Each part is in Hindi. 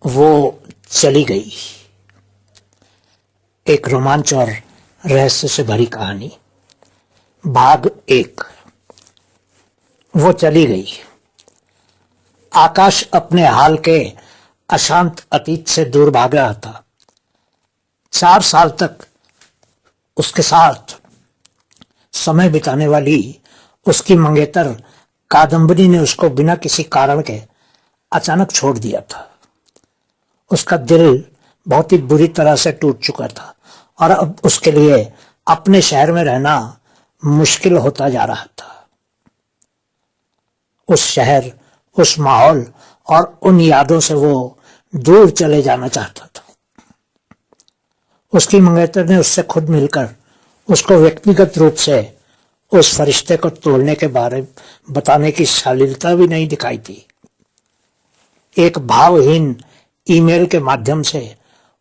वो चली गई। एक रोमांच और रहस्य से भरी कहानी। भाग 1। वो चली गई। आकाश अपने हाल के अशांत अतीत से दूर भाग रहा था। 4 साल तक उसके साथ समय बिताने वाली उसकी मंगेतर कादम्बरी ने उसको बिना किसी कारण के अचानक छोड़ दिया था। उसका दिल बहुत ही बुरी तरह से टूट चुका था और अब उसके लिए अपने शहर में रहना मुश्किल होता जा रहा था। उस शहर, उस माहौल और उन यादों से वो दूर चले जाना चाहता था। उसकी मंगेतर ने उससे खुद मिलकर उसको व्यक्तिगत रूप से उस फरिश्ते को तोड़ने के बारे बताने की शालीनता भी नहीं दिखाई थी। एक भावहीन ईमेल के माध्यम से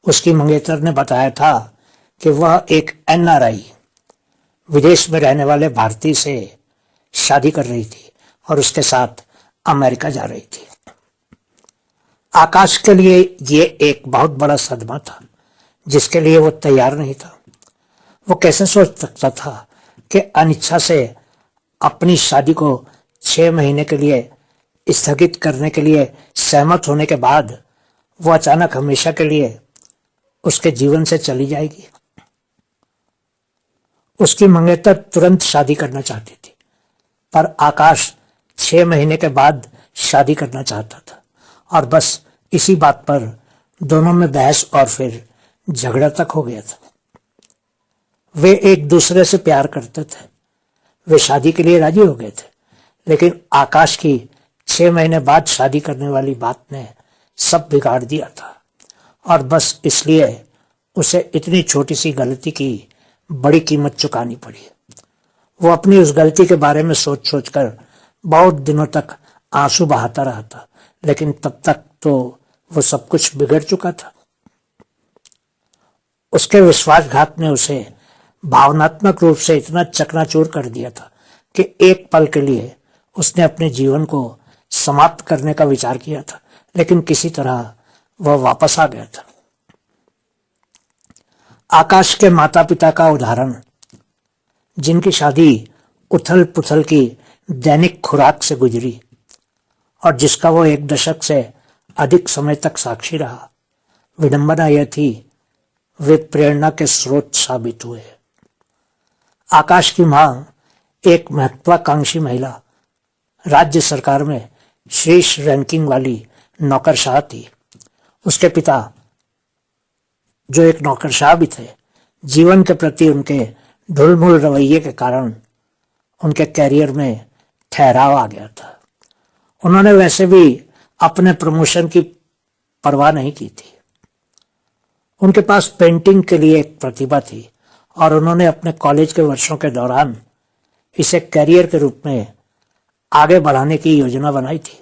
उसकी मंगेतर ने बताया था कि वह एक NRI, विदेश में रहने वाले भारतीय से शादी कर रही थी और उसके साथ अमेरिका जा रही थी। आकाश के लिए ये एक बहुत बड़ा सदमा था जिसके लिए वो तैयार नहीं था। वो कैसे सोच सकता था कि अनिच्छा से अपनी शादी को 6 महीने के लिए स्थगित करने के लिए सहमत होने के बाद वो अचानक हमेशा के लिए उसके जीवन से चली जाएगी। उसकी मंगेतर तुरंत शादी करना चाहती थी, पर आकाश 6 महीने के बाद शादी करना चाहता था और बस इसी बात पर दोनों में बहस और फिर झगड़ा तक हो गया था। वे एक दूसरे से प्यार करते थे। वे शादी के लिए राजी हो गए थे, लेकिन आकाश की 6 महीने बाद शादी करने वाली बात ने सब बिगाड़ दिया था और बस इसलिए उसे इतनी छोटी सी गलती की बड़ी कीमत चुकानी पड़ी। वो अपनी उस गलती के बारे में सोच सोच कर बहुत दिनों तक आंसू बहाता रहा था, लेकिन तब तक तो वो सब कुछ बिगड़ चुका था। उसके विश्वासघात ने उसे भावनात्मक रूप से इतना चकनाचूर कर दिया था कि एक पल के लिए उसने अपने जीवन को समाप्त करने का विचार किया था, लेकिन किसी तरह वह वापस आ गया था। आकाश के माता पिता का उदाहरण, जिनकी शादी उथल पुथल की दैनिक खुराक से गुजरी और जिसका वो 1 दशक से अधिक समय तक साक्षी रहा, विडंबना यह थी वे प्रेरणा के स्रोत साबित हुए। आकाश की मां एक महत्वाकांक्षी महिला, राज्य सरकार में शीर्ष रैंकिंग वाली नौकरशाह थी। उसके पिता, जो एक नौकरशाह भी थे, जीवन के प्रति उनके ढुलमुल रवैये के कारण उनके कैरियर में ठहराव आ गया था। उन्होंने वैसे भी अपने प्रमोशन की परवाह नहीं की थी। उनके पास पेंटिंग के लिए एक प्रतिभा थी और उन्होंने अपने कॉलेज के वर्षों के दौरान इसे करियर के रूप में आगे बढ़ाने की योजना बनाई थी।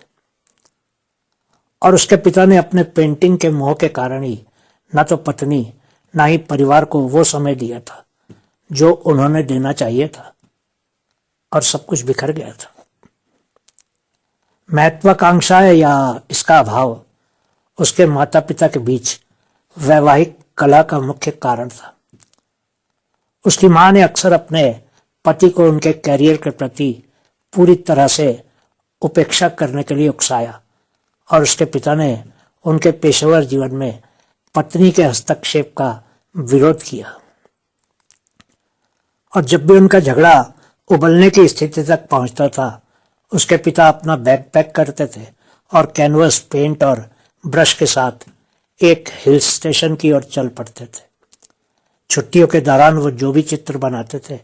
और उसके पिता ने अपने पेंटिंग के मोह के कारण ही न तो पत्नी न ही परिवार को वो समय दिया था जो उन्होंने देना चाहिए था और सब कुछ बिखर गया था। महत्वाकांक्षा या इसका अभाव उसके माता पिता के बीच वैवाहिक कला का मुख्य कारण था। उसकी मां ने अक्सर अपने पति को उनके कैरियर के प्रति पूरी तरह से उपेक्षा करने के लिए उकसाया और उसके पिता ने उनके पेशेवर जीवन में पत्नी के हस्तक्षेप का विरोध किया। और जब भी उनका झगड़ा उबलने की स्थिति तक पहुंचता था, उसके पिता अपना बैग पैक करते थे और कैनवस, पेंट और ब्रश के साथ एक हिल स्टेशन की ओर चल पड़ते थे। छुट्टियों के दौरान वो जो भी चित्र बनाते थे,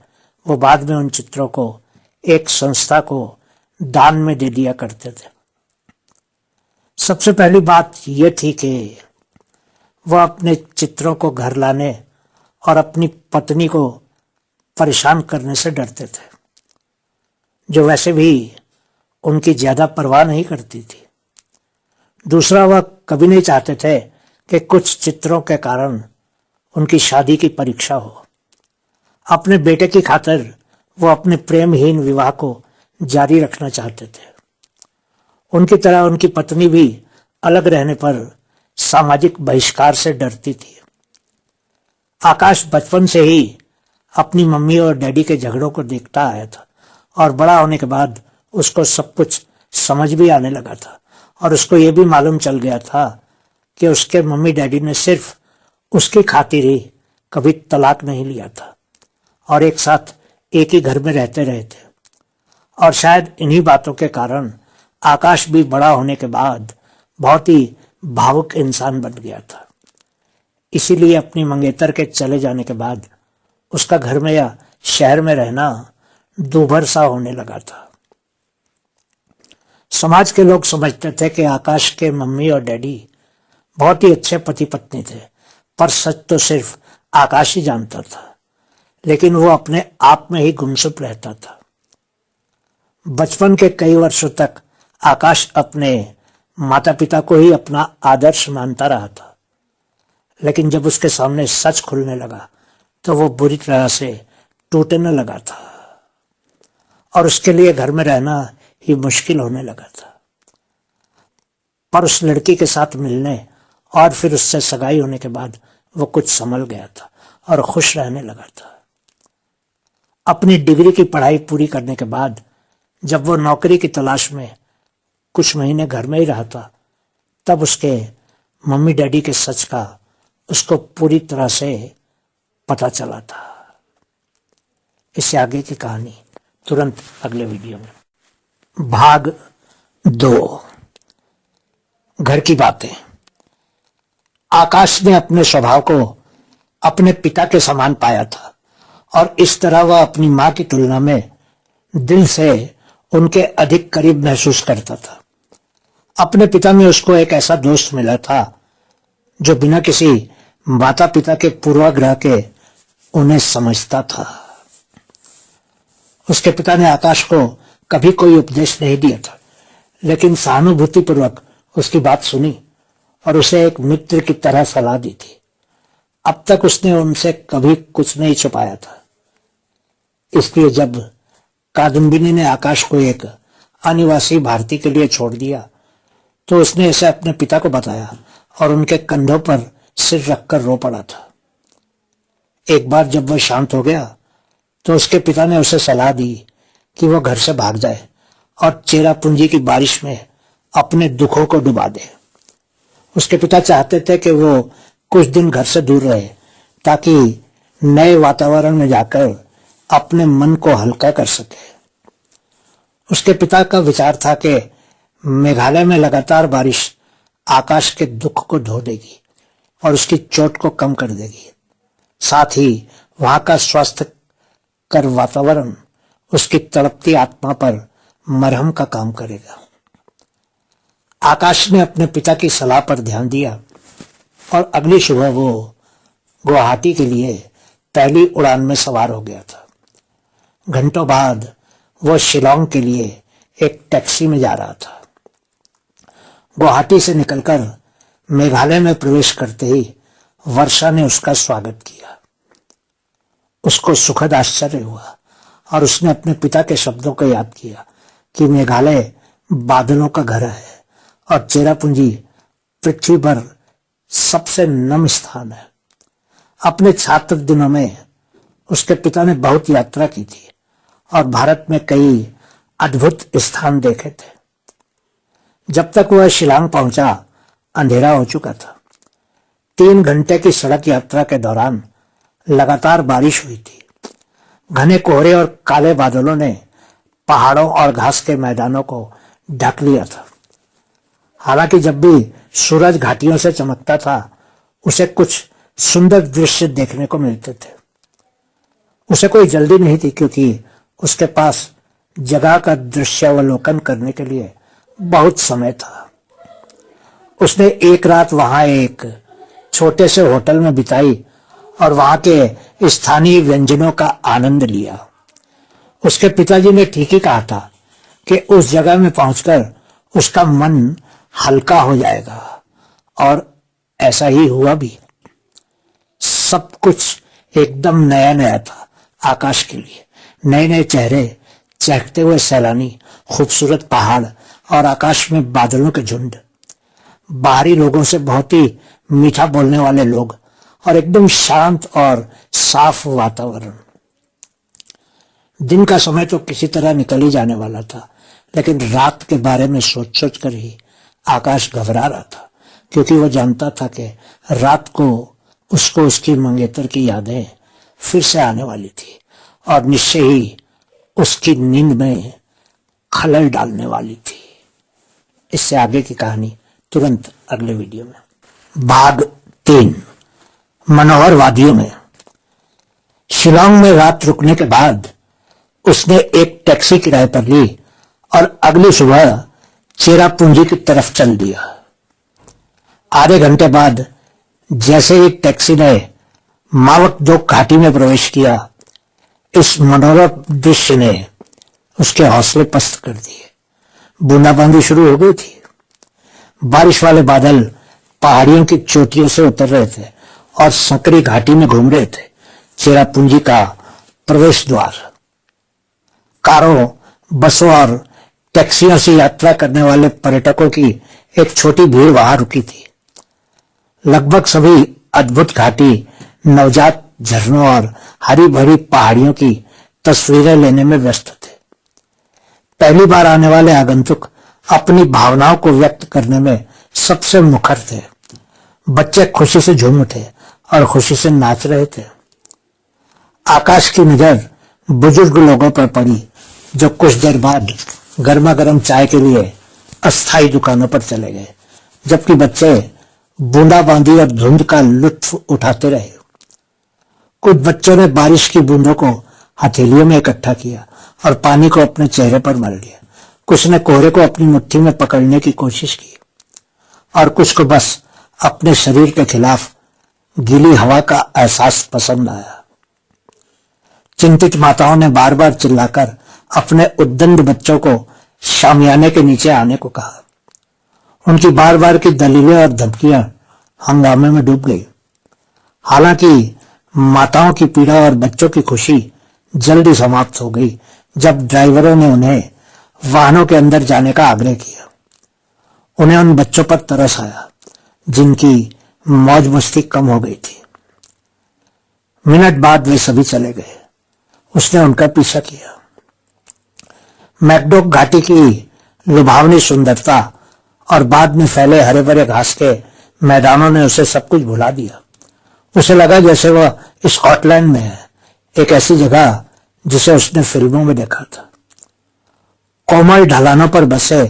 वो बाद में उन चित्रों को एक संस्था को दान में दे दिया करते थे। सबसे पहली बात यह थी कि वह अपने चित्रों को घर लाने और अपनी पत्नी को परेशान करने से डरते थे, जो वैसे भी उनकी ज्यादा परवाह नहीं करती थी। दूसरा, वह कभी नहीं चाहते थे कि कुछ चित्रों के कारण उनकी शादी की परीक्षा हो। अपने बेटे की खातिर वो अपने प्रेमहीन विवाह को जारी रखना चाहते थे। उनकी तरह उनकी पत्नी भी अलग रहने पर सामाजिक बहिष्कार से डरती थी। आकाश बचपन से ही अपनी मम्मी और डैडी के झगड़ों को देखता आया था और बड़ा होने के बाद उसको सब कुछ समझ भी आने लगा था और उसको ये भी मालूम चल गया था कि उसके मम्मी डैडी ने सिर्फ उसकी खातिर ही कभी तलाक नहीं लिया था और एक साथ एक ही घर में रहते रहे थे। और शायद इन्हीं बातों के कारण आकाश भी बड़ा होने के बाद बहुत ही भावुक इंसान बन गया था। इसीलिए अपनी मंगेतर के चले जाने के बाद उसका घर में या शहर में रहना दूभर सा होने लगा था। समाज के लोग समझते थे कि आकाश के मम्मी और डैडी बहुत ही अच्छे पति पत्नी थे, पर सच तो सिर्फ आकाश ही जानता था, लेकिन वो अपने आप में ही गुमसुम रहता था। बचपन के कई वर्षों तक आकाश अपने माता पिता को ही अपना आदर्श मानता रहा था, लेकिन जब उसके सामने सच खुलने लगा तो वो बुरी तरह से टूटने लगा था और उसके लिए घर में रहना ही मुश्किल होने लगा था। पर उस लड़की के साथ मिलने और फिर उससे सगाई होने के बाद वो कुछ संभल गया था और खुश रहने लगा था। अपनी डिग्री की पढ़ाई पूरी करने के बाद जब वो नौकरी की तलाश में कुछ महीने घर में ही रहा था, तब उसके मम्मी डैडी के सच का उसको पूरी तरह से पता चला था। इससे आगे की कहानी तुरंत अगले वीडियो में। भाग 2, घर की बातें। आकाश ने अपने स्वभाव को अपने पिता के समान पाया था और इस तरह वह अपनी मां की तुलना में दिल से उनके अधिक करीब महसूस करता था। अपने पिता में उसको एक ऐसा दोस्त मिला था जो बिना किसी माता पिता के पूर्वाग्रह के उन्हें समझता था। उसके पिता ने आकाश को कभी कोई उपदेश नहीं दिया था, लेकिन सहानुभूतिपूर्वक उसकी बात सुनी और उसे एक मित्र की तरह सलाह दी थी। अब तक उसने उनसे कभी कुछ नहीं छुपाया था। इसलिए जब कादम्बिनी ने आकाश को एक अनिवासी भारतीय के लिए छोड़ दिया तो उसने इसे अपने पिता को बताया और उनके कंधों पर सिर रखकर रो पड़ा था। एक बार जब वह शांत हो गया तो उसके पिता ने उसे सलाह दी कि वह घर से भाग जाए और चेरापूंजी की बारिश में अपने दुखों को डुबा दे। उसके पिता चाहते थे कि वो कुछ दिन घर से दूर रहे ताकि नए वातावरण में जाकर अपने मन को हल्का कर सके। उसके पिता का विचार था कि मेघालय में लगातार बारिश आकाश के दुख को धो देगी और उसकी चोट को कम कर देगी। साथ ही वहां का स्वास्थ्यकर वातावरण उसकी तड़पती आत्मा पर मरहम का काम करेगा। आकाश ने अपने पिता की सलाह पर ध्यान दिया और अगली सुबह वो गुवाहाटी के लिए पहली उड़ान में सवार हो गया था। घंटों बाद वो शिलोंग के लिए एक टैक्सी में जा रहा था। गुवाहाटी से निकलकर मेघालय में प्रवेश करते ही वर्षा ने उसका स्वागत किया। उसको सुखद आश्चर्य हुआ और उसने अपने पिता के शब्दों को याद किया कि मेघालय बादलों का घर है और चेरापूंजी पृथ्वी पर सबसे नम स्थान है। अपने छात्र दिनों में उसके पिता ने बहुत यात्रा की थी और भारत में कई अद्भुत स्थान देखे थे। जब तक वह शिलांग पहुंचा अंधेरा हो चुका था। 3 घंटे की सड़क यात्रा के दौरान लगातार बारिश हुई थी। घने कोहरे और काले बादलों ने पहाड़ों और घास के मैदानों को ढक लिया था। हालांकि जब भी सूरज घाटियों से चमकता था उसे कुछ सुंदर दृश्य देखने को मिलते थे। उसे कोई जल्दी नहीं थी क्योंकि उसके पास जगह का दृश्यावलोकन करने के लिए बहुत समय था। उसने एक रात वहां एक छोटे से होटल में बिताई और वहां के स्थानीय व्यंजनों का आनंद लिया। उसके पिताजी ने ठीक ही कहा था कि उस जगह में पहुंचकर उसका मन हल्का हो जाएगा और ऐसा ही हुआ भी। सब कुछ एकदम नया नया था आकाश के लिए। नए नए चेहरे, चहकते हुए सैलानी, खूबसूरत पहाड़ और आकाश में बादलों के झुंड। बाहरी लोगों से बहुत ही मीठा बोलने वाले लोग और एकदम शांत और साफ वातावरण। दिन का समय तो किसी तरह निकल ही जाने वाला था, लेकिन रात के बारे में सोच सोच कर ही आकाश घबरा रहा था, क्योंकि वह जानता था कि रात को उसको उसकी मंगेतर की यादें फिर से आने वाली थी और निश्चय ही उसकी नींद में खलल डालने वाली थी। इससे आगे की कहानी तुरंत अगले वीडियो में। भाग 3। मनोहर वादियों में। शिलोंग में रात रुकने के बाद उसने एक टैक्सी किराए पर ली और अगली सुबह चेरापूंजी की तरफ चल दिया। आधे घंटे बाद जैसे ही टैक्सी ने मावकजोक घाटी में प्रवेश किया, इस मनोरम दृश्य ने उसके हौसले पस्त कर दिए। बूंदाबांदी शुरू हो गई थी। बारिश वाले बादल पहाड़ियों की चोटियों से उतर रहे थे और संकरी घाटी में घूम रहे थे। चेरापूंजी का प्रवेश द्वार। कारों, बसों और टैक्सियों से यात्रा करने वाले पर्यटकों की एक छोटी भीड़ वहां रुकी थी। लगभग सभी अद्भुत घाटी, नवजात झरनों और हरी भरी पहाड़ियों की तस्वीरें लेने में व्यस्त थे। पहली बार आने वाले आगंतुक अपनी भावनाओं को व्यक्त करने में सबसे मुखर थे। बच्चे खुशी से झूम उठे और खुशी से नाच रहे थे। आकाश की नजर बुजुर्ग लोगों पर पड़ी, जो कुछ देर बाद गर्मा गर्म चाय के लिए अस्थायी दुकानों पर चले गए, जबकि बच्चे बूंदाबांदी और धुंध का लुत्फ उठाते रहे। कुछ बच्चों ने बारिश की बूंदों को हथेलियों में इकट्ठा किया और पानी को अपने चेहरे पर मल लिया। कुछ ने कोहरे को अपनी मुट्ठी में पकड़ने की कोशिश की और कुछ को बस अपने शरीर के खिलाफ गीली हवा का एहसास पसंद आया। चिंतित माताओं ने बार बार चिल्लाकर अपने उद्दंड बच्चों को शामियाने के नीचे आने को कहा। उनकी बार बार की दलीलें और धमकियां हंगामे में डूब गई। हालांकि माताओं की पीड़ा और बच्चों की खुशी जल्दी समाप्त हो गई जब ड्राइवरों ने उन्हें वाहनों के अंदर जाने का आग्रह किया। उन्हें उन बच्चों पर तरस आया जिनकी मौज मस्ती कम हो गई थी। मिनट बाद वे सभी चले गए। उसने उनका पीछा किया। मैकडोक घाटी की लुभावनी सुंदरता और बाद में फैले हरे भरे घास के मैदानों ने उसे सब कुछ भुला दिया। उसे लगा जैसे वह स्कॉटलैंड में है, एक ऐसी जगह जिसे उसने फिल्मों में देखा था। कोमल ढलानों पर बसे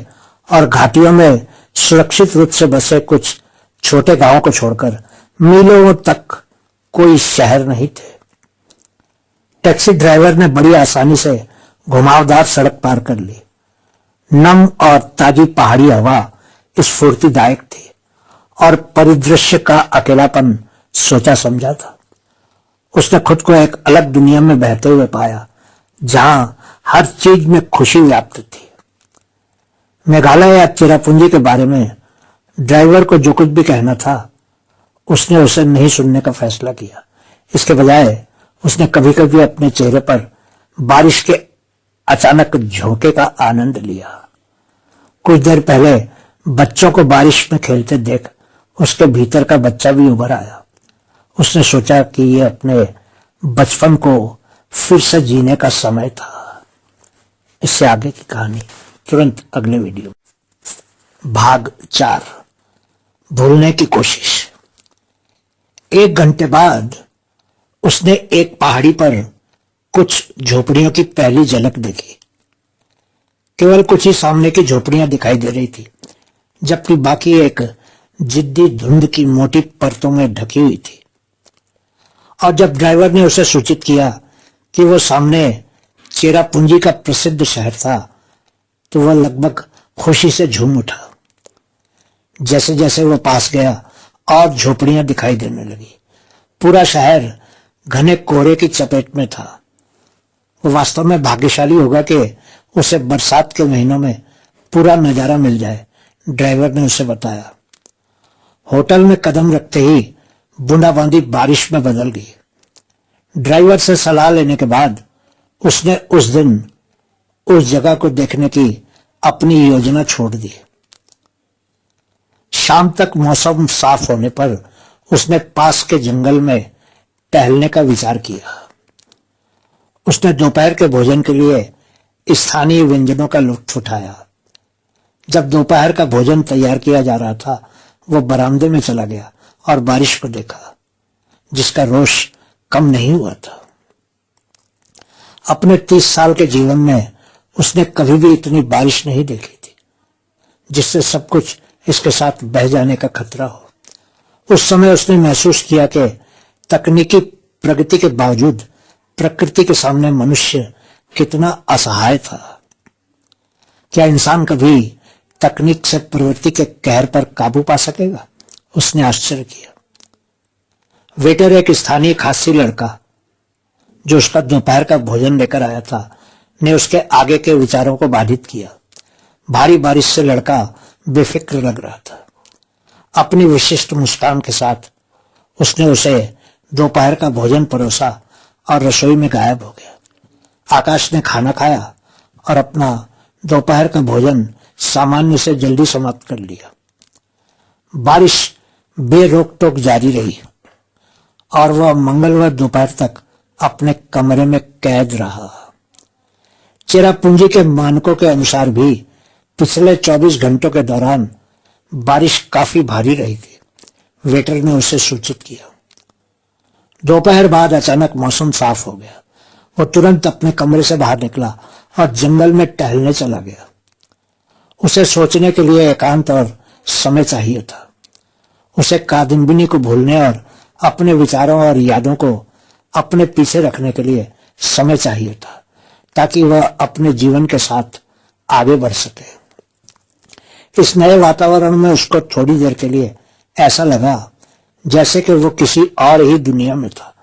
और घाटियों में सुरक्षित रूप से बसे कुछ छोटे गांवों को छोड़कर मीलों तक कोई शहर नहीं थे। टैक्सी ड्राइवर ने बड़ी आसानी से घुमावदार सड़क पार कर ली। नम और ताजी पहाड़ी हवा स्फूर्तिदायक थी और परिदृश्य का अकेलापन सोचा समझा था। उसने खुद को एक अलग दुनिया में बहते हुए पाया, जहां हर चीज में खुशी व्याप्त थी। मेघालय या चेरापूंजी के बारे में ड्राइवर को जो कुछ भी कहना था, उसने उसे नहीं सुनने का फैसला किया। इसके बजाय उसने कभी कभी अपने चेहरे पर बारिश के अचानक झोंके का आनंद लिया। कुछ देर पहले बच्चों को बारिश में खेलते देख उसके भीतर का बच्चा भी उभर आया। उसने सोचा कि यह अपने बचपन को फिर से जीने का समय था। इससे आगे की कहानी तुरंत अगले वीडियो में। भाग 4। भूलने की कोशिश। 1 घंटे बाद उसने एक पहाड़ी पर कुछ झोपड़ियों की पहली झलक देखी। केवल कुछ ही सामने की झोपड़ियां दिखाई दे रही थी, जबकि बाकी एक जिद्दी धुंध की मोटी परतों में ढकी हुई थी। और जब ड्राइवर ने उसे सूचित किया कि वो सामने चेरापूंजी का प्रसिद्ध शहर था, तो वह लगभग खुशी से झूम उठा। जैसे जैसे वह पास गया और झोपड़ियां दिखाई देने लगी। पूरा शहर घने कोहरे की चपेट में था। वो वास्तव में भाग्यशाली होगा कि उसे बरसात के महीनों में पूरा नजारा मिल जाए, ड्राइवर ने उसे बताया। होटल में कदम रखते ही बूंदाबांदी बारिश में बदल गई। ड्राइवर से सलाह लेने के बाद उसने उस दिन उस जगह को देखने की अपनी योजना छोड़ दी। शाम तक मौसम साफ होने पर उसने पास के जंगल में टहलने का विचार किया। उसने दोपहर के भोजन के लिए स्थानीय व्यंजनों का लुत्फ उठाया। जब दोपहर का भोजन तैयार किया जा रहा था, वो बरामदे में चला गया और बारिश को देखा, जिसका रोष कम नहीं हुआ था। अपने 30 साल के जीवन में उसने कभी भी इतनी बारिश नहीं देखी थी, जिससे सब कुछ इसके साथ बह जाने का खतरा हो। उस समय उसने महसूस किया कि तकनीकी प्रगति के बावजूद प्रकृति के सामने मनुष्य कितना असहाय था। क्या इंसान कभी तकनीक से प्रवृत्ति के कहर पर काबू पा सकेगा? उसने आश्चर्य किया। वेटर, एक स्थानीय खासी लड़का जो उसका दोपहर का भोजन लेकर आया था, ने उसके आगे के विचारों को बाधित किया। भारी बारिश से लड़का बेफिक्र लग रहा था। अपनी विशिष्ट मुस्कान के साथ उसने उसे दोपहर का भोजन परोसा और रसोई में गायब हो गया। आकाश ने खाना खाया और अपना दोपहर का भोजन सामान्य से जल्दी समाप्त कर लिया। बारिश बेरोक टोक जारी रही और वह मंगलवार दोपहर तक अपने कमरे में कैद रहा। चेरापूंजी के मानकों के अनुसार भी पिछले 24 घंटों के दौरान बारिश काफी भारी रही थी। वेटर ने उसे सूचित किया। दोपहर बाद अचानक मौसम साफ हो गया। वो तुरंत अपने कमरे से बाहर निकला और जंगल में टहलने चला गया। उसे सोचने के लिए एकांत और समय चाहिए था। उसे कादम्बिनी को भूलने और अपने विचारों और यादों को अपने पीछे रखने के लिए समय चाहिए था, ताकि वह अपने जीवन के साथ आगे बढ़ सके। इस नए वातावरण में उसको थोड़ी देर के लिए ऐसा लगा जैसे कि वो किसी और ही दुनिया में था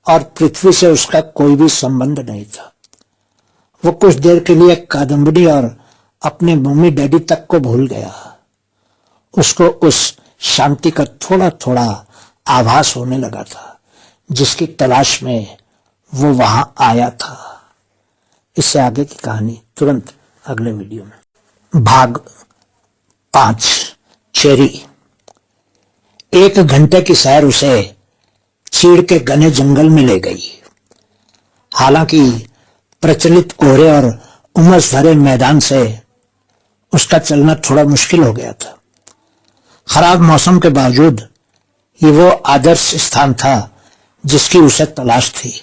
और पृथ्वी से उसका कोई भी संबंध नहीं था। वो कुछ देर के लिए कादम्बिनी और अपने मम्मी डैडी तक को भूल गया। उसको उस शांति का थोड़ा थोड़ा आभास होने लगा था, जिसकी तलाश में वो वहां आया था। इससे आगे की कहानी तुरंत अगले वीडियो में। भाग 5, चेरी। 1 घंटे की सैर उसे चीड़ के घने जंगल में ले गई। हालांकि प्रचलित कोहरे और उमस भरे मैदान से उसका चलना थोड़ा मुश्किल हो गया था। खराब मौसम के बावजूद ये वो आदर्श स्थान था जिसकी उसे तलाश थी।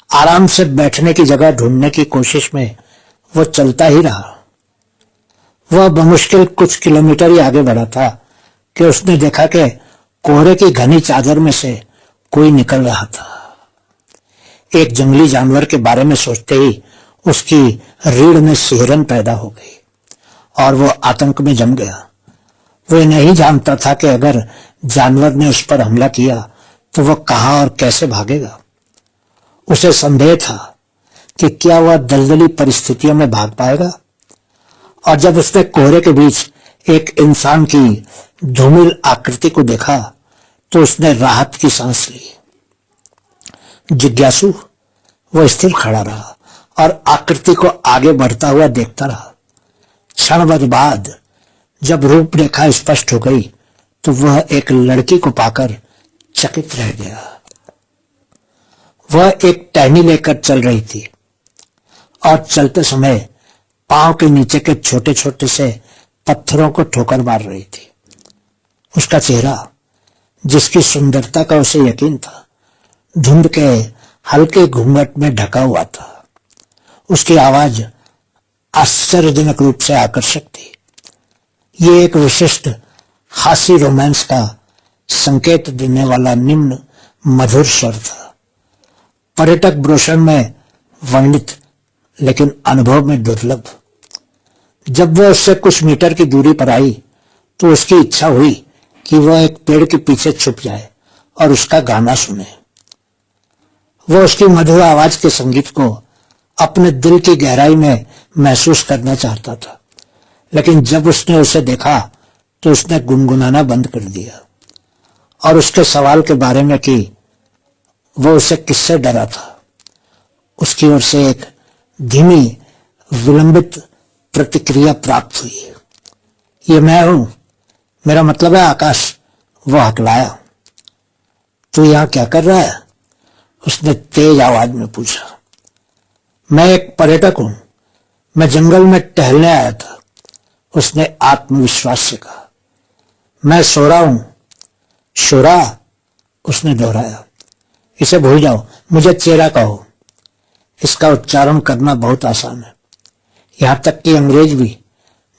आराम से बैठने की जगह ढूंढने की कोशिश में वो चलता ही रहा। वह बमुश्किल कुछ किलोमीटर ही आगे बढ़ा था कि उसने देखा कि कोहरे की घनी चादर में से कोई निकल रहा था। एक जंगली जानवर के बारे में सोचते ही उसकी रीढ़ में सिहरन पैदा हो गई और वो आतंक में जम गया। वो नहीं जानता था कि अगर जानवर ने उस पर हमला किया तो वह कहां और कैसे भागेगा। उसे संदेह था कि क्या वह दलदली परिस्थितियों में भाग पाएगा। और जब उसने कोहरे के बीच एक इंसान की धूमिल आकृति को देखा तो उसने राहत की सांस ली। जिज्ञासु वह स्थिर खड़ा रहा और आकृति को आगे बढ़ता हुआ देखता रहा। क्षण भर बाद जब रूपरेखा स्पष्ट हो गई तो वह एक लड़की को पाकर चकित रह गया। वह एक टहनी लेकर चल रही थी और चलते समय पांव के नीचे के छोटे छोटे से पत्थरों को ठोकर मार रही थी। उसका चेहरा, जिसकी सुंदरता का उसे यकीन था, धुंध के हल्के घूंघट में ढका हुआ था। उसकी आवाज आश्चर्यजनक रूप से आकर्षक थी। ये एक विशिष्ट खासी रोमांस का संकेत देने वाला निम्न मधुर स्वर था। पर्यटक ब्रोशर में वर्णित लेकिन अनुभव में दुर्लभ। जब वह उससे कुछ मीटर की दूरी पर आई तो उसकी इच्छा हुई कि वह एक पेड़ के पीछे छुप जाए और उसका गाना सुने। वह उसकी मधुर आवाज के संगीत को अपने दिल की गहराई में महसूस करना चाहता था, लेकिन जब उसने उसे देखा तो उसने गुनगुनाना बंद कर दिया और उसके सवाल के बारे में कि वह उसे किससे डरा था, उसकी ओर से एक धीमी विलंबित प्रतिक्रिया प्राप्त हुई। ये मैं हूं, मेरा मतलब है आकाश। वो हकलाया। तू यहां क्या कर रहा है? उसने तेज आवाज में पूछा। मैं एक पर्यटक हूं, मैं जंगल में टहलने आया था, उसने आत्मविश्वास से कहा। मैं सो रहा हूं। शोरा? उसने दोहराया। इसे भूल जाओ, मुझे चेरा कहो। इसका उच्चारण करना बहुत आसान है। यहां तक कि अंग्रेज भी,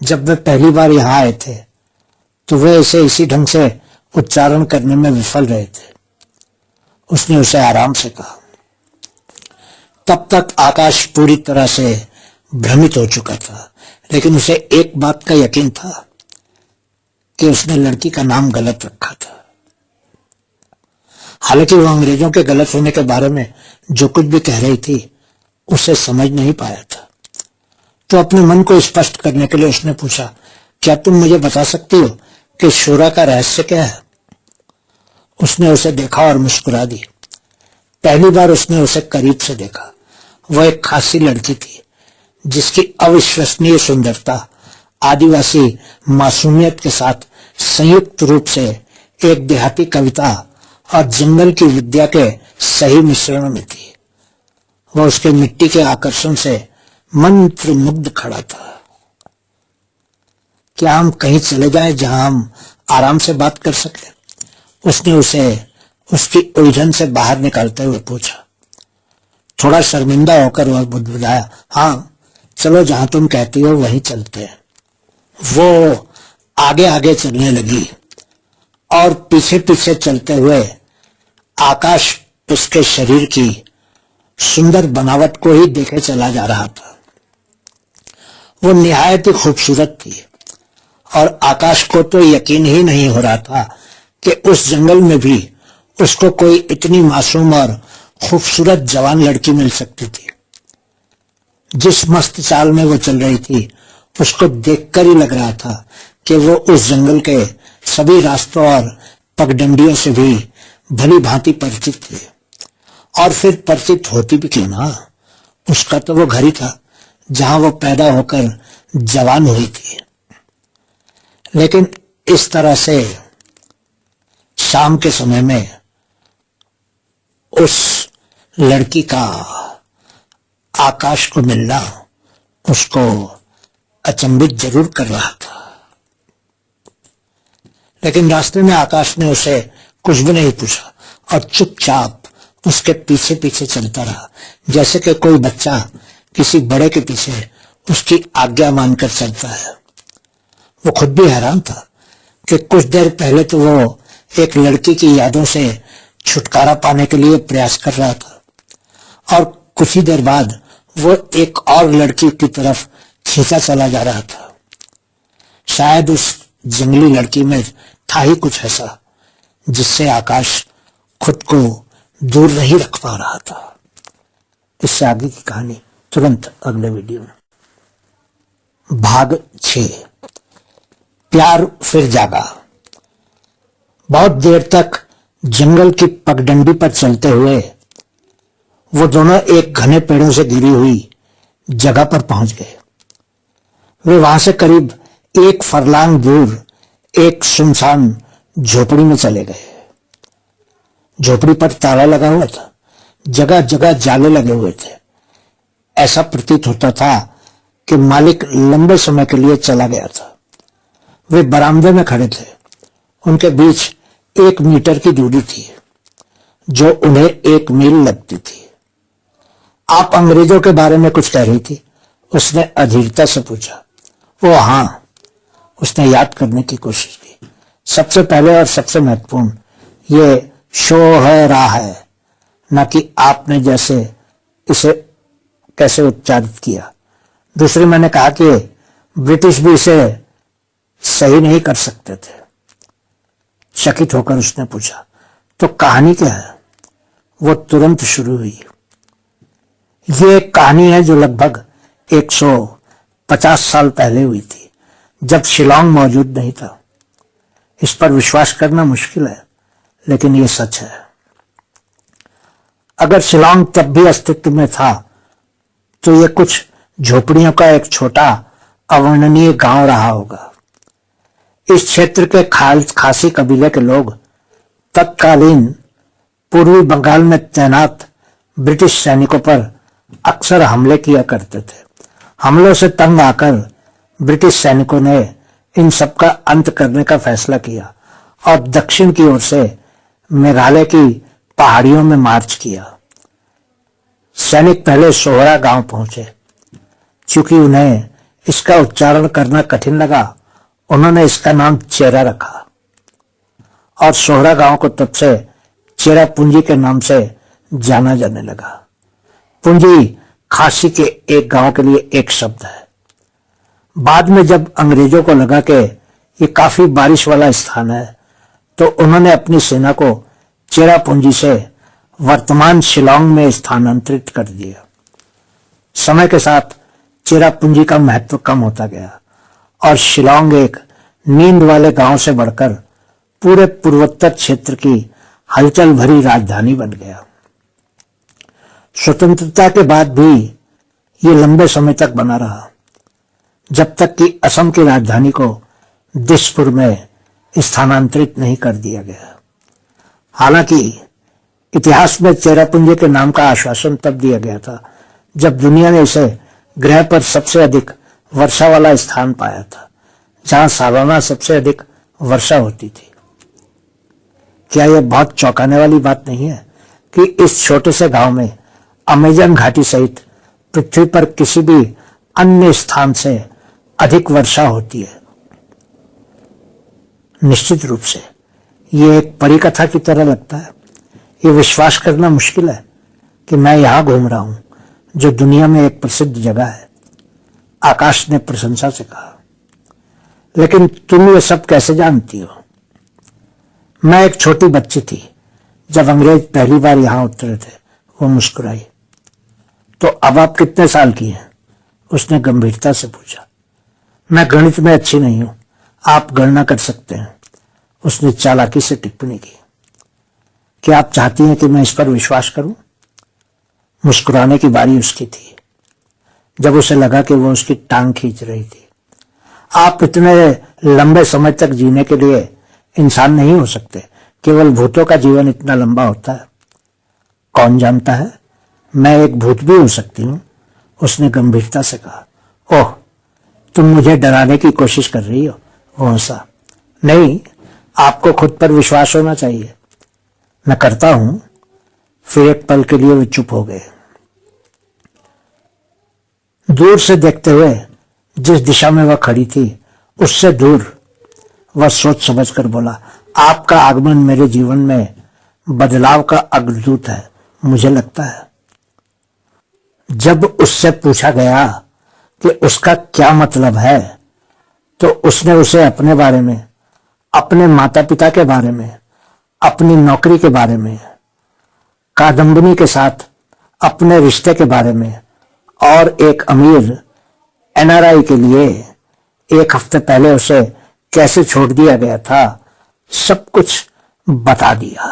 जब वे पहली बार यहां आए थे तो वे इसे इसी ढंग से उच्चारण करने में विफल रहे थे। उसने उसे आराम से कहा। तब तक आकाश पूरी तरह से भ्रमित हो चुका था, लेकिन उसे एक बात का यकीन था कि उसने लड़की का नाम गलत रखा था। हालांकि वो अंग्रेजों के गलत होने के बारे में जो कुछ भी कह रही थी उसे समझ नहीं पाया था। तो अपने मन को स्पष्ट करने के लिए उसने पूछा, क्या तुम मुझे बता सकती हो कि शोरा का रहस्य क्या है? उसने उसे देखा और मुस्कुरा दी। पहली बार उसने उसे करीब से देखा। वह एक खासी लड़की थी जिसकी अविश्वसनीय सुंदरता आदिवासी मासूमियत के साथ संयुक्त रूप से एक देहाती कविता और जंगल की विद्या के सही मिश्रण में थी। वह उसके मिट्टी के आकर्षण से मंत्र मुग्ध खड़ा था। क्या हम कहीं चले जाएं जहां हम आराम से बात कर सके? उसने उसे उसकी उलझन से बाहर निकालते हुए पूछा। थोड़ा शर्मिंदा होकर वह बुदबुदाया, हाँ चलो, जहां तुम कहती हो वहीं चलते हैं। वो आगे आगे चलने लगी और पीछे पीछे चलते हुए आकाश उसके शरीर की सुंदर बनावट को ही देखे चला जा रहा था। वो निहायत ही खूबसूरत थी और आकाश को तो यकीन ही नहीं हो रहा था कि उस जंगल में भी उसको कोई इतनी मासूम और खूबसूरत जवान लड़की मिल सकती थी। जिस मस्त चाल में वो चल रही थी उसको देखकर ही लग रहा था कि वो उस जंगल के सभी रास्तों और पगडंडियों से भी भली भांति परिचित थी। और फिर परिचित होती भी क्यों ना, उसका तो वो घर ही था जहां वो पैदा होकर जवान हुई थी। लेकिन इस तरह से शाम के समय में उस लड़की का आकाश को मिलना उसको अचंभित जरूर कर रहा था। लेकिन रास्ते में आकाश ने उसे कुछ भी नहीं पूछा और चुपचाप उसके पीछे पीछे चलता रहा, जैसे कि कोई बच्चा किसी बड़े के पीछे उसकी आज्ञा मानकर चलता है। वो खुद भी हैरान था कि कुछ देर पहले तो वो एक लड़की की यादों से छुटकारा पाने के लिए प्रयास कर रहा था और कुछ ही देर बाद वो एक और लड़की की तरफ खींचा चला जा रहा था। शायद उस जंगली लड़की में था ही कुछ ऐसा जिससे आकाश खुद को दूर नहीं रख पा रहा था। इससे आगे की कहानी तुरंत अगले वीडियो में। भाग 6, प्यार फिर जागा। बहुत देर तक जंगल की पगडंडी पर चलते हुए वो दोनों एक घने पेड़ों से घिरी हुई जगह पर पहुंच गए। वे वहां से करीब 1 फरलांग दूर एक सुनसान झोपड़ी में चले गए। झोपड़ी पर ताला लगा हुआ था, जगह जगह जाले लगे हुए थे। ऐसा प्रतीत होता था कि मालिक लंबे समय के लिए चला गया था। वे बरामदे में खड़े थे। उनके बीच 1 मीटर की दूरी थी जो उन्हें 1 मील लगती थी। आप अंग्रेजों के बारे में कुछ कह रही थी? उसने अधीरता से पूछा। वो हाँ, उसने याद करने की कोशिश की। सबसे पहले और सबसे महत्वपूर्ण, ये शो है रहा है, न कि आपने जैसे इसे कैसे उच्चारित किया। दूसरी, मैंने कहा कि ब्रिटिश भी इसे सही नहीं कर सकते थे। चकित होकर उसने पूछा, तो कहानी क्या है? वो तुरंत शुरू हुई। ये एक कहानी है जो लगभग 150 साल पहले हुई थी, जब शिलांग मौजूद नहीं था। इस पर विश्वास करना मुश्किल है, लेकिन ये सच है। अगर शिलांग तब भी अस्तित्व में था तो ये कुछ झोपड़ियों का एक छोटा अवर्णनीय गांव रहा होगा। इस क्षेत्र के खासी कबीले के लोग तत्कालीन पूर्वी बंगाल में तैनात ब्रिटिश सैनिकों पर अक्सर हमले किया करते थे। हमलों से तंग आकर ब्रिटिश सैनिकों ने इन सब का अंत करने का फैसला किया और दक्षिण की ओर से मेघालय की पहाड़ियों में मार्च किया। सैनिक पहले सोहरा गांव पहुंचे। चूंकि उन्हें इसका उच्चारण करना कठिन लगा, उन्होंने इसका नाम चेरा रखा और सोहरा गांव को तब से चेरा पूंजी के नाम से जाना जाने लगा। पूंजी खासी के एक गांव के लिए एक शब्द है। बाद में जब अंग्रेजों को लगा कि ये काफी बारिश वाला स्थान है, तो उन्होंने अपनी सेना को चेरा पूंजी से वर्तमान शिलांग में स्थानांतरित कर दिया। समय के साथ चेरा पूंजी का महत्व कम होता गया और शिलांग एक नींद वाले गांव से बढ़कर पूरे पूर्वोत्तर क्षेत्र की हलचल भरी राजधानी बन गया। स्वतंत्रता के बाद भी ये लंबे समय तक बना रहा, जब तक कि असम की राजधानी को दिसपुर में स्थानांतरित नहीं कर दिया गया। हालांकि इतिहास में चेरापूंजी के नाम का आश्वासन तब दिया गया था जब दुनिया ने इसे ग्रह पर सबसे अधिक वर्षा वाला स्थान पाया था, जहां सालाना सबसे अधिक वर्षा होती थी। क्या यह बहुत चौंकाने वाली बात नहीं है कि इस छोटे से गांव में अमेजन घाटी सहित पृथ्वी पर किसी भी अन्य स्थान से अधिक वर्षा होती है? निश्चित रूप से ये एक परिकथा की तरह लगता है। ये विश्वास करना मुश्किल है कि मैं यहां घूम रहा हूं, जो दुनिया में एक प्रसिद्ध जगह है, आकाश ने प्रशंसा से कहा। लेकिन तुम ये सब कैसे जानती हो? मैं एक छोटी बच्ची थी जब अंग्रेज पहली बार यहां उतरे थे। वो मुस्कुराई। तो अब आप कितने साल की हैं? उसने गंभीरता से पूछा। मैं गणित में अच्छी नहीं हूं, आप गणना कर सकते हैं, उसने चालाकी से टिप्पणी की। क्या आप चाहती हैं कि मैं इस पर विश्वास करूं? मुस्कुराने की बारी उसकी थी, जब उसे लगा कि वो उसकी टांग खींच रही थी। आप इतने लंबे समय तक जीने के लिए इंसान नहीं हो सकते, केवल भूतों का जीवन इतना लंबा होता है। कौन जानता है, मैं एक भूत भी हो सकती हूं, उसने गंभीरता से कहा। ओह, तुम मुझे डराने की कोशिश कर रही हो, वो हंसा। नहीं, आपको खुद पर विश्वास होना चाहिए। मैं करता हूं। फिर एक पल के लिए वे चुप हो गए। दूर से देखते हुए जिस दिशा में वह खड़ी थी, उससे दूर वह सोच समझकर बोला, आपका आगमन मेरे जीवन में बदलाव का अग्रदूत है, मुझे लगता है। जब उससे पूछा गया कि उसका क्या मतलब है, तो उसने उसे अपने बारे में, अपने माता पिता के बारे में, अपनी नौकरी के बारे में, कादम्बिनी के साथ अपने रिश्ते के बारे में और एक अमीर एनआरआई के लिए एक हफ्ते पहले उसे कैसे छोड़ दिया गया था, सब कुछ बता दिया।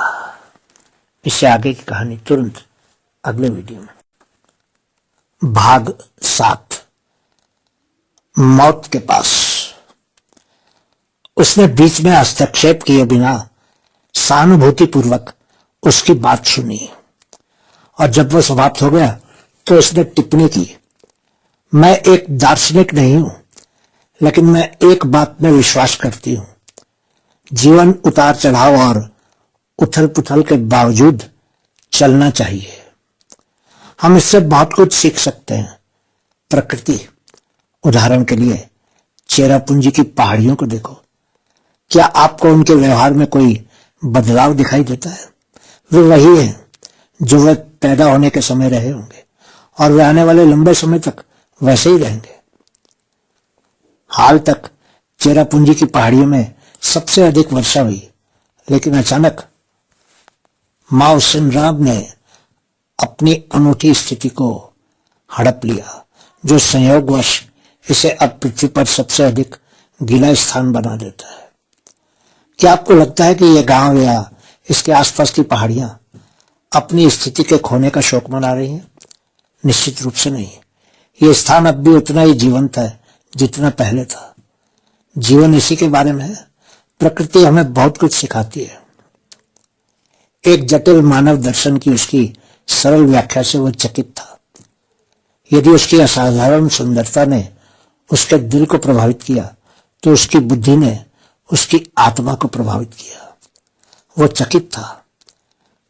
इससे आगे की कहानी तुरंत अगले वीडियो में। भाग 7, मौत के पास। उसने बीच में हस्तक्षेप किए बिना सहानुभूतिपूर्वक उसकी बात सुनी और जब वह समाप्त हो गया तो उसने टिप्पणी की, मैं एक दार्शनिक नहीं हूं, लेकिन मैं एक बात में विश्वास करती हूं। जीवन उतार चढ़ाव और उथल पुथल के बावजूद चलना चाहिए। हम इससे बहुत कुछ सीख सकते हैं। प्रकृति, उदाहरण के लिए चेरापूंजी की पहाड़ियों को देखो। क्या आपको उनके व्यवहार में कोई बदलाव दिखाई देता है? वे वही हैं जो वे पैदा होने के समय रहे होंगे और वे आने वाले लंबे समय तक वैसे ही रहेंगे। हाल तक चेरापूंजी की पहाड़ियों में सबसे अधिक वर्षा हुई, लेकिन अचानक माओ सिनराम ने अपनी अनूठी स्थिति को हड़प लिया, जो संयोगवश इसे अब पृथ्वी पर सबसे अधिक गीला स्थान बना देता है। क्या आपको लगता है कि यह गांव या इसके आसपास की पहाड़ियां अपनी स्थिति के खोने का शोक मना रही हैं? निश्चित रूप से नहीं। यह स्थान अब भी उतना ही जीवंत है जितना पहले था। जीवन इसी के बारे में है। प्रकृति हमें बहुत कुछ सिखाती है। एक जटिल मानव दर्शन की उसकी सरल व्याख्या से वह चकित था। यदि उसकी असाधारण सुंदरता ने उसके दिल को प्रभावित किया तो उसकी बुद्धि ने उसकी आत्मा को प्रभावित किया। वो चकित था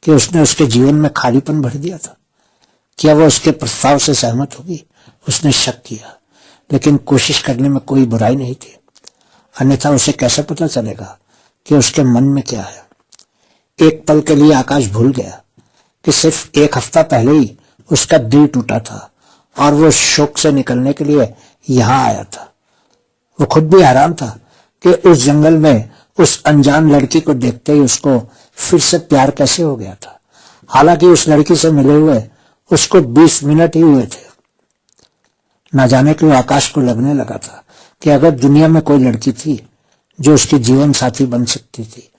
कि उसने उसके जीवन में खालीपन भर दिया था। क्या वह उसके प्रस्ताव से सहमत होगी? उसने शक किया, लेकिन कोशिश करने में कोई बुराई नहीं थी। अन्यथा उसे कैसे पता चलेगा कि उसके मन में क्या है। एक पल के लिए आकाश भूल गया कि सिर्फ एक हफ्ता पहले ही उसका दिल टूटा था और वो शोक से निकलने के लिए यहाँ आया था। वो खुद भी हैरान था कि उस जंगल में उस अनजान लड़की को देखते ही उसको फिर से प्यार कैसे हो गया था। हालांकि उस लड़की से मिले हुए उसको 20 मिनट ही हुए थे। न जाने क्यों आकाश को लगने लगा था कि अगर दुनिया में कोई लड़की थी जो उसकी जीवन साथी बन सकती थी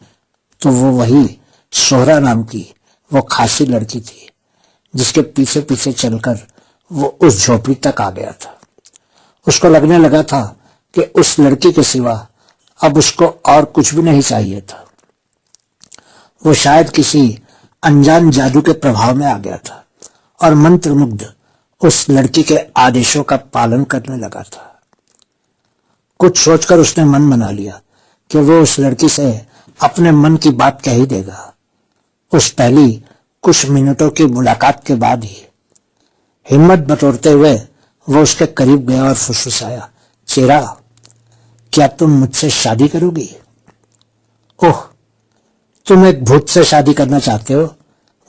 तो वो वही सोहरा नाम की वो खासी लड़की थी जिसके पीछे पीछे चलकर वो उस झोपड़ी तक आ गया था। उसको लगने लगा था कि उस लड़की के सिवा अब उसको और कुछ भी नहीं चाहिए था। वो शायद किसी अनजान जादू के प्रभाव में आ गया था और मंत्रमुग्ध उस लड़की के आदेशों का पालन करने लगा था। कुछ सोचकर उसने मन बना लिया कि वो उस लड़की से अपने मन की बात कह ही देगा। उस पहली कुछ मिनटों की मुलाकात के बाद ही हिम्मत बटोरते हुए वो उसके करीब गया और फुसफुसाया, चेरा, क्या तुम मुझसे शादी करोगी? ओह, तुम एक भूत से शादी करना चाहते हो?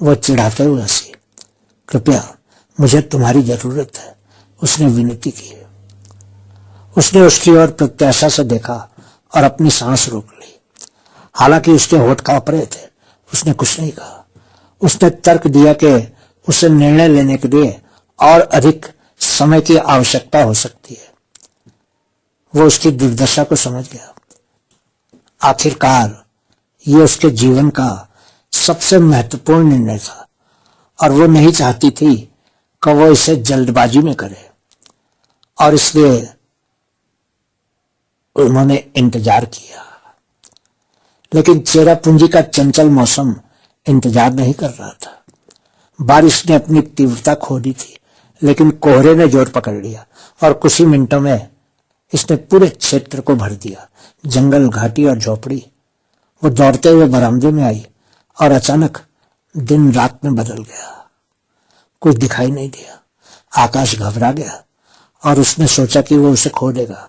वो चिढ़ाते हुए हंसी। कृपया, मुझे तुम्हारी जरूरत है, उसने विनती की। उसने उसकी ओर प्रत्याशा से देखा और अपनी सांस रोक ली। हालांकि उसके होठ कांप रहे थे, उसने कुछ नहीं कहा। उसने तर्क दिया कि उसे निर्णय लेने के लिए और अधिक समय की आवश्यकता हो सकती है। वो उसकी दुर्दशा को समझ गया। आखिरकार ये उसके जीवन का सबसे महत्वपूर्ण निर्णय था और वो नहीं चाहती थी कि वो इसे जल्दबाजी में करे, और इसलिए उन्होंने इंतजार किया। लेकिन चेरापूंजी का चंचल मौसम इंतजार नहीं कर रहा था। बारिश ने अपनी तीव्रता खो दी थी, लेकिन कोहरे ने जोर पकड़ लिया और कुछ ही मिनटों में इसने पूरे क्षेत्र को भर दिया, जंगल, घाटी और झोपड़ी। वो दौड़ते हुए बरामदे में आई और अचानक दिन रात में बदल गया। कुछ दिखाई नहीं दिया। आकाश घबरा गया और उसने सोचा कि वो उसे खो देगा।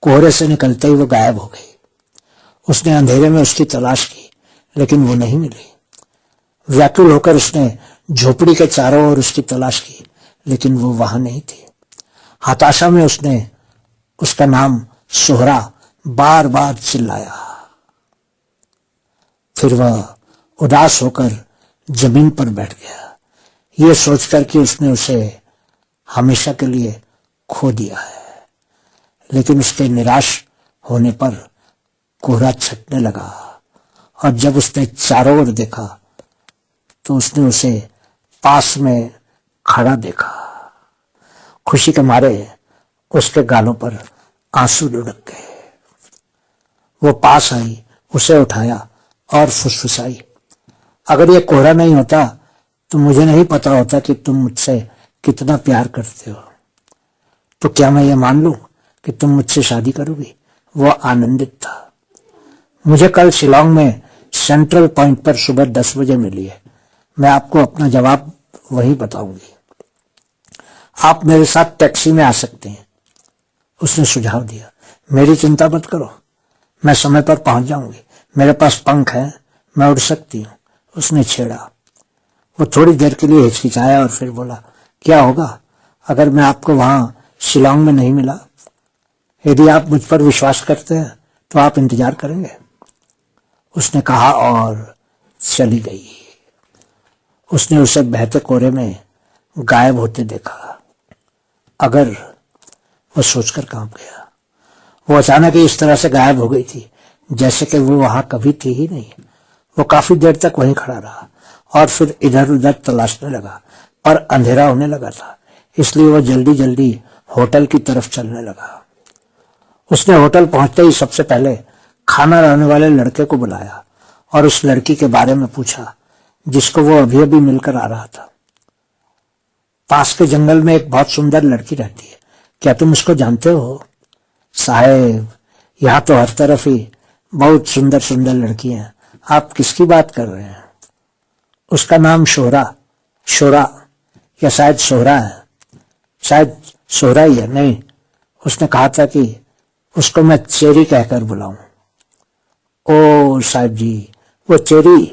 कोहरे से निकलते ही वो गायब हो गई। उसने अंधेरे में उसकी तलाश की, लेकिन वो नहीं मिली। व्याकुल होकर उसने झोपड़ी के चारों ओर उसकी तलाश की, लेकिन वो वहां नहीं थी। हताशा में उसने उसका नाम सोहरा बार बार चिल्लाया। फिर वह उदास होकर जमीन पर बैठ गया, ये सोचकर कि उसने उसे हमेशा के लिए खो दिया है। लेकिन उसके निराश होने पर कोहरा छटने लगा और जब उसने चारों ओर देखा तो उसने उसे पास में खड़ा देखा। खुशी के मारे उसके गालों पर आंसू लुढ़क गए। वो पास आई, उसे उठाया और फुसफुसाई, अगर ये कोहरा नहीं होता तो मुझे नहीं पता होता कि तुम मुझसे कितना प्यार करते हो। तो क्या मैं ये मान लूं कि तुम मुझसे शादी करोगी? वो आनंदित था। मुझे कल शिलोंग में सेंट्रल पॉइंट पर सुबह 10 बजे मिली है। मैं आपको अपना जवाब वहीं बताऊंगी। आप मेरे साथ टैक्सी में आ सकते हैं, उसने सुझाव दिया। मेरी चिंता मत करो, मैं समय पर पहुंच जाऊंगी। मेरे पास पंख है, मैं उड़ सकती हूँ, उसने छेड़ा। वो थोड़ी देर के लिए हिचकिचाया और फिर बोला, क्या होगा अगर मैं आपको वहां शिलोंग में नहीं मिला? यदि आप मुझ पर विश्वास करते हैं तो आप इंतजार करेंगे, उसने कहा और चली गई। उसने उसे बहते कोहरे में गायब होते देखा। अगर, वो सोचकर कांप गया। वो अचानक ही इस तरह से गायब हो गई थी जैसे कि वो वहां कभी थी ही नहीं। वो काफी देर तक वहीं खड़ा रहा और फिर इधर उधर तलाशने लगा, पर अंधेरा होने लगा था, इसलिए वो जल्दी जल्दी होटल की तरफ चलने लगा। उसने होटल पहुंचते ही सबसे पहले खाना लाने वाले लड़के को बुलाया और उस लड़की के बारे में पूछा जिसको वो अभी अभी मिलकर आ रहा था। पास के जंगल में एक बहुत सुंदर लड़की रहती है, क्या तुम उसको जानते हो? साहेब, यहाँ तो हर तरफ ही बहुत सुंदर सुंदर लड़कियां हैं, आप किसकी बात कर रहे हैं? उसका नाम शोरा या शायद सोहरा है, शायद सोहरा ही है। नहीं, उसने कहा था कि उसको मैं चेरी कहकर बुलाऊं। ओ साहब जी, वो चेरी,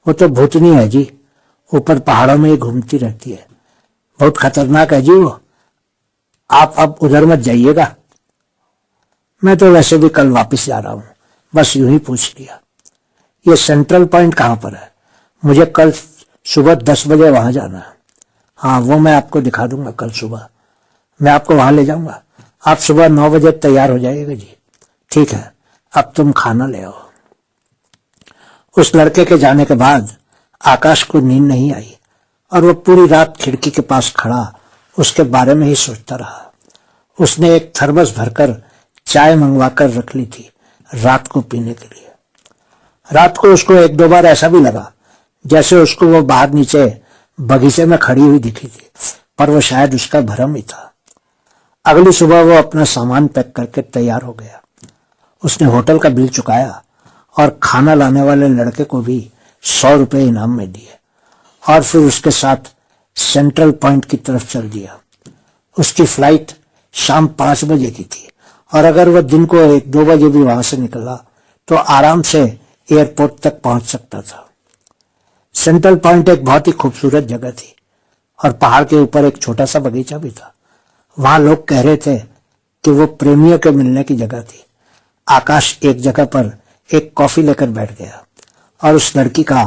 वो तो भूतनी है जी, ऊपर पहाड़ों में ही घूमती रहती है, बहुत खतरनाक है जी वो, आप अब उधर मत जाइएगा। मैं तो वैसे भी कल वापस जा रहा हूं, बस यूं ही पूछ लिया। ये सेंट्रल पॉइंट कहां पर है? मुझे कल सुबह 10 बजे वहां जाना है। हाँ, वो मैं आपको दिखा दूंगा कल सुबह, मैं आपको वहां ले जाऊंगा। आप सुबह 9 बजे तैयार हो जाइएगा जी। ठीक है, अब तुम खाना ले आओ। उस लड़के के जाने के बाद आकाश को नींद नहीं आई और वो पूरी रात खिड़की के पास खड़ा उसके बारे में ही सोचता रहा। उसने एक थर्मस भरकर चाय मंगवाकर रख ली थी रात को पीने के लिए। रात को उसको एक दो बार ऐसा भी लगा जैसे उसको वो बाहर नीचे बगीचे में खड़ी हुई दिखी थी, पर वो शायद उसका भ्रम ही था। अगली सुबह वो अपना सामान पैक करके तैयार हो गया। उसने होटल का बिल चुकाया और खाना लाने वाले लड़के को भी 100 रुपए इनाम में दिए और फिर उसके साथ सेंट्रल पॉइंट की तरफ चल दिया। उसकी फ्लाइट शाम 5 बजे की थी और अगर वह दिन को 1-2 बजे भी वहां से निकला तो आराम से एयरपोर्ट तक पहुंच सकता था। सेंट्रल पॉइंट एक बहुत ही खूबसूरत जगह थी और पहाड़ के ऊपर एक छोटा सा बगीचा भी था। वहां लोग कह रहे थे कि वो प्रेमियों के मिलने की जगह थी। आकाश एक जगह पर एक कॉफी लेकर बैठ गया और उस लड़की का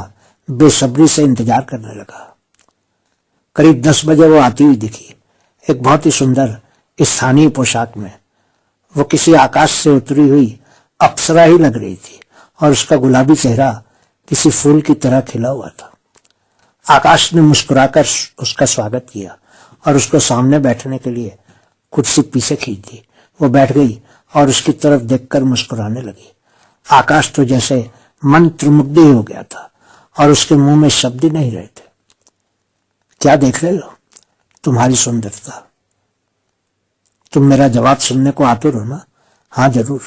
बेसब्री से इंतजार करने लगा। करीब 10 बजे वो आती हुई दिखी, एक बहुत ही सुंदर स्थानीय पोशाक में। वो किसी आकाश से उतरी हुई अप्सरा ही लग रही थी और उसका गुलाबी चेहरा किसी फूल की तरह खिला हुआ था। आकाश ने मुस्कुराकर उसका स्वागत किया और उसको सामने बैठने के लिए कुर्सी पीछे खींच दी। वो बैठ गई और उसकी तरफ देखकर मुस्कुराने लगी। आकाश तो जैसे मंत्रमुग्ध ही हो गया था और उसके मुंह में शब्द ही नहीं रहे थे। क्या देख रहे हो? तुम्हारी सुंदरता। तुम मेरा जवाब सुनने को आतुर हो ना? हाँ जरूर।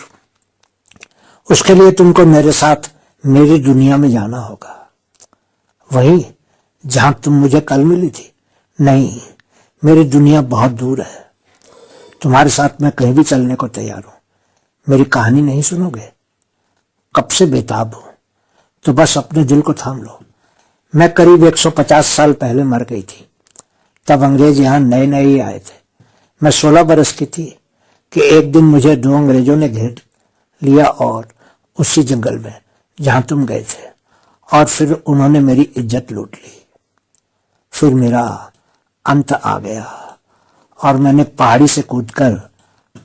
उसके लिए तुमको मेरे साथ मेरी दुनिया में जाना होगा। वही जहां तुम मुझे कल मिली थी? नहीं, मेरी दुनिया बहुत दूर है। तुम्हारे साथ मैं कहीं भी चलने को तैयार हूं। मेरी कहानी नहीं सुनोगे? कब से बेताब हूं, तो बस अपने दिल को थाम लो। मैं करीब 150 साल पहले मर गई थी। तब अंग्रेज यहां नए नए ही आए थे। मैं 16 बरस की थी कि एक दिन मुझे 2 अंग्रेजों ने घेर लिया और उसी जंगल में जहां तुम गए थे, और फिर उन्होंने मेरी इज्जत लूट ली। फिर मेरा अंत आ गया और मैंने पहाड़ी से कूदकर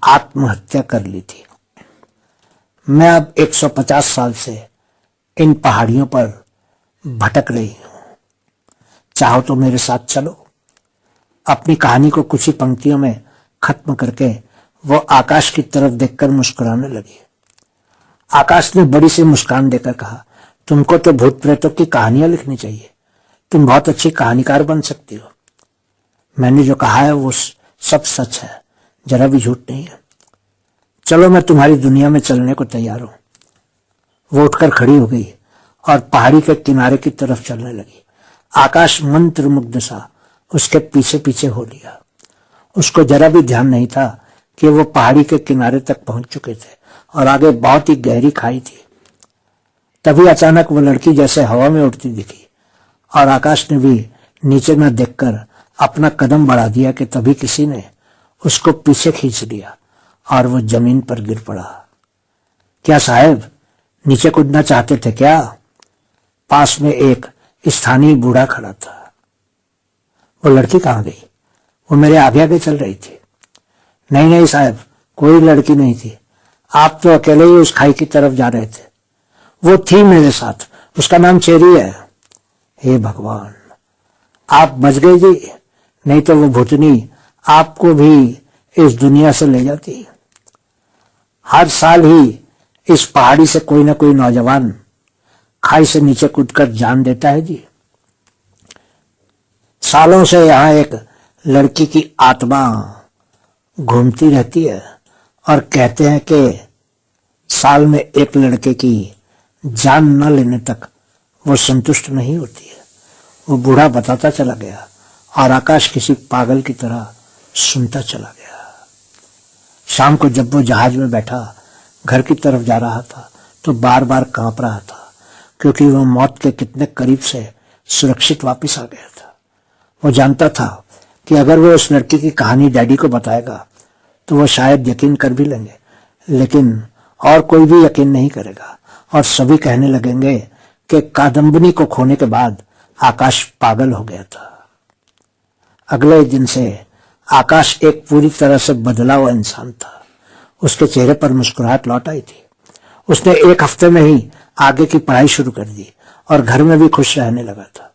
आत्महत्या कर ली थी। मैं अब 150 साल से इन पहाड़ियों पर भटक रही हूं। चाहो तो मेरे साथ चलो। अपनी कहानी को कुछ ही पंक्तियों में खत्म करके वो आकाश की तरफ देखकर मुस्कुराने लगी। आकाश ने बड़ी सी मुस्कान देकर कहा, तुमको तो भूत प्रेतों की कहानियां लिखनी चाहिए। तुम बहुत अच्छी कहानीकार बन सकती हो। मैंने जो कहा है वो सब सच है, जरा भी झूठ नहीं है। चलो, मैं तुम्हारी दुनिया में चलने को तैयार हूं। वो उठकर खड़ी हो गई और पहाड़ी के किनारे की तरफ चलने लगी। आकाश मंत्रमुग्ध सा उसके पीछे पीछे हो लिया। उसको जरा भी ध्यान नहीं था कि वो पहाड़ी के किनारे तक पहुंच चुके थे और आगे बहुत ही गहरी खाई थी। तभी अचानक वो लड़की जैसे हवा में उड़ती दिखी और आकाश ने भी नीचे न देखकर अपना कदम बढ़ा दिया कि तभी किसी ने उसको पीछे खींच लिया और वो जमीन पर गिर पड़ा। क्या साहब, नीचे कूदना चाहते थे क्या? पास में एक स्थानीय बूढ़ा खड़ा था। वो लड़की कहाँ गई? वो मेरे आगे आगे चल रही थी। नहीं नहीं साहब, कोई लड़की नहीं थी। आप तो अकेले ही उस खाई की तरफ जा रहे थे। वो थी मेरे साथ, उसका नाम चेरी है। हे भगवान, आप बच गए जी, नहीं तो वो भूतनी आपको भी इस दुनिया से ले जाती। हर साल ही इस पहाड़ी से कोई ना कोई नौजवान खाई से नीचे कूदकर जान देता है जी। सालों से यहाँ एक लड़की की आत्मा घूमती रहती है और कहते हैं कि साल में एक लड़के की जान न लेने तक वो संतुष्ट नहीं होती है। वो बूढ़ा बताता चला गया और आकाश किसी पागल की तरह सुनता चला गया। शाम को जब वो जहाज में बैठा घर की तरफ जा रहा था तो बार बार कांप रहा था, क्योंकि वो मौत के कितने करीब से सुरक्षित वापस आ गया था। वो जानता था कि अगर वो उस लड़की की कहानी डैडी को बताएगा तो वो शायद यकीन कर भी लेंगे, लेकिन और कोई भी यकीन नहीं करेगा और सभी कहने लगेंगे कि कादम्बिनी को खोने के बाद आकाश पागल हो गया था। अगले दिन से आकाश एक पूरी तरह से बदला हुआ इंसान था। उसके चेहरे पर मुस्कुराहट लौट आई थी। उसने एक हफ्ते में ही आगे की पढ़ाई शुरू कर दी और घर में भी खुश रहने लगा था।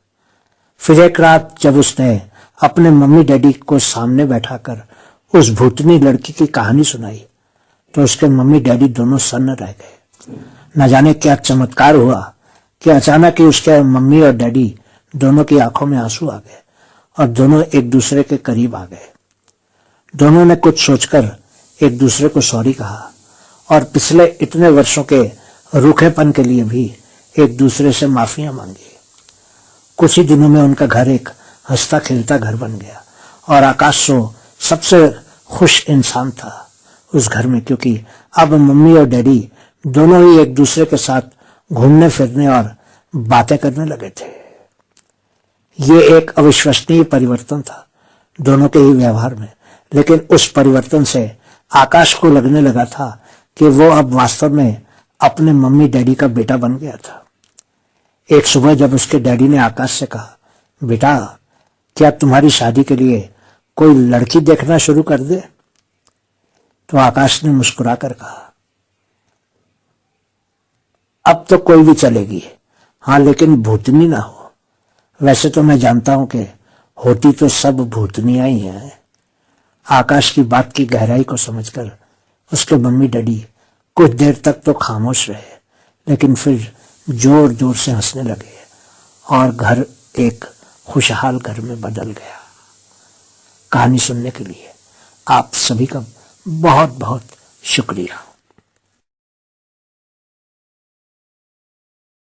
फिर एक रात जब उसने अपने मम्मी डैडी को सामने बैठाकर उस भूतनी लड़की की कहानी सुनाई तो उसके मम्मी डैडी दोनों सन्न रह गए। न जाने क्या चमत्कार हुआ कि अचानक ही उसके मम्मी और डैडी दोनों की आंखों में आंसू आ गए और दोनों एक दूसरे के करीब आ गए। दोनों ने कुछ सोचकर एक दूसरे को सॉरी कहा और पिछले इतने वर्षों के रूखेपन के लिए भी एक दूसरे से माफियां मांगी। कुछ ही दिनों में उनका घर एक हंसता खेलता घर बन गया और आकाश तो सबसे खुश इंसान था उस घर में, क्योंकि अब मम्मी और डैडी दोनों ही एक दूसरे के साथ घूमने फिरने और बातें करने लगे थे। ये एक अविश्वसनीय परिवर्तन था दोनों के ही व्यवहार में, लेकिन उस परिवर्तन से आकाश को लगने लगा था कि वो अब वास्तव में अपने मम्मी डैडी का बेटा बन गया था। एक सुबह जब उसके डैडी ने आकाश से कहा, बेटा क्या तुम्हारी शादी के लिए कोई लड़की देखना शुरू कर दे? तो आकाश ने मुस्कुराकर कहा, अब तो कोई भी चलेगी, हाँ लेकिन भूतनी ना हो। वैसे तो मैं जानता हूं कि होती तो सब भूतनियां ही हैं। आकाश की बात की गहराई को समझकर उसके मम्मी डैडी कुछ देर तक तो खामोश रहे, लेकिन फिर जोर जोर से हंसने लगे और घर एक खुशहाल घर में बदल गया। कहानी सुनने के लिए आप सभी का बहुत बहुत शुक्रिया।